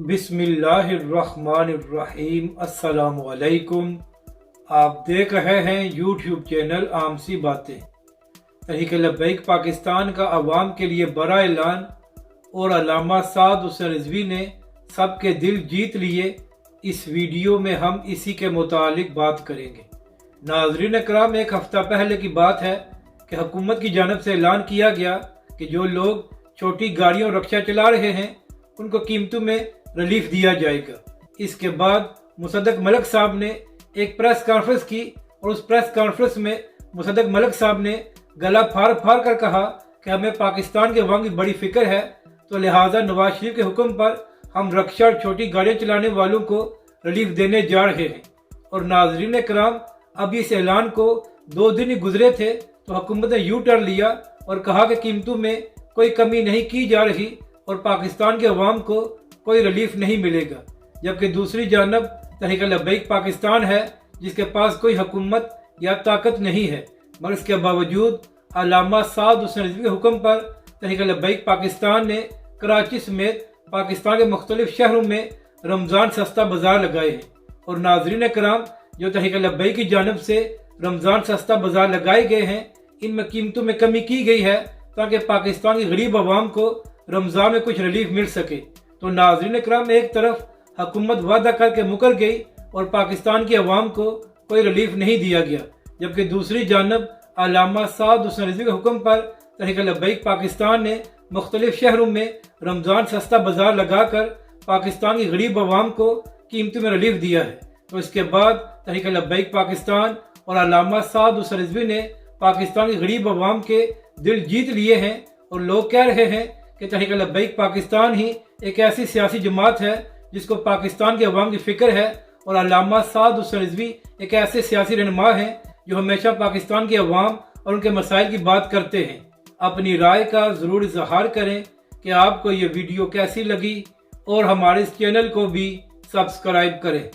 बिस्मिल्लाहिर्रहमानिर्रहीम। अस्सलाम वालेकुम। आप देख रहे हैं यूट्यूब चैनल आम सी बातें। तहरीक लब्बैक पाकिस्तान का अवाम के लिए बड़ा ऐलान और अल्लामा साद हुसैन रिजवी ने सबके दिल जीत लिए। इस वीडियो में हम इसी के मुतालिक बात करेंगे। नाज़रीन इकराम, एक हफ्ता पहले की बात है कि हुकूमत की जानिब से ऐलान किया गया कि जो लोग छोटी गाड़ियों रिक्शा चला रहे हैं उनको कीमतों में रिलीफ दिया जाएगा। इसके बाद मुसद्दक मलिक साहब ने एक प्रेस कॉन्फ्रेंस की और उस प्रेस कॉन्फ्रेंस में मुसद्दक मलिक साहब ने गला फाड़ फाड़ कर कहा कि हमें पाकिस्तान के अवाम की बड़ी फिक्र है, तो लिहाजा नवाज शरीफ के हुक्म पर हम रिक्शा और छोटी गाड़ियाँ चलाने वालों को रिलीफ देने जा रहे हैं। और नाजरीन इकराम, अब इस ऐलान को 2 दिन ही गुजरे थे तो हुकूमत ने यू टर्न लिया और कहा कि कीमतों में कोई कमी नहीं की जा रही और पाकिस्तान के अवाम को कोई रिलीफ नहीं मिलेगा। जबकि दूसरी जानब तहरीक लब्बैक पाकिस्तान है जिसके पास कोई हुकूमत या ताकत नहीं है, मगर इसके बावजूद अल्लामा साद हुसैन रिजवी के हुक्म पर तहरीक लब्बैक पाकिस्तान ने कराची समेत पाकिस्तान के मुख्तलिफ शहरों में रमज़ान सस्ता बाजार लगाए हैं। और नाजरीन कराम, जो तहरीक लब्बैक की जानिब से रमज़ान सस्ता बाजार लगाए गए हैं, इनमें कीमतों में कमी की गई है ताकि पाकिस्तान की गरीब आवाम को रमज़ान में कुछ रिलीफ मिल सके। तो नाज़रीन इकराम, एक तरफ हुकूमत वादा करके मुकर गई और पाकिस्तान की आवाम को कोई रिलीफ नहीं दिया गया, जबकि दूसरी जानब अल्लामा साद हुसैन रिजवी के हुक्म पर तहरीक लब्बैक पाकिस्तान ने मुख्तलिफ शहरों में रमज़ान सस्ता बाजार लगाकर पाकिस्तान की गरीब आवाम को कीमतों में रिलीफ दिया है। तो इसके बाद तहरीक लब्बैक पाकिस्तान और अल्लामा साद हुसैन रिजवी ने पाकिस्तान की गरीब आवाम के दिल जीत लिए हैं और लोग कह रहे हैं कि तहरीक लब्बैक पाकिस्तान ही एक ऐसी सियासी जमात है जिसको पाकिस्तान के अवाम की फिक्र है और अल्लामा साद हुसैन रिजवी एक ऐसे सियासी रहनुमा हैं जो हमेशा पाकिस्तान के अवाम और उनके मसाइल की बात करते हैं। अपनी राय का ज़रूर इजहार करें कि आपको ये वीडियो कैसी लगी और हमारे इस चैनल को भी सब्सक्राइब करें।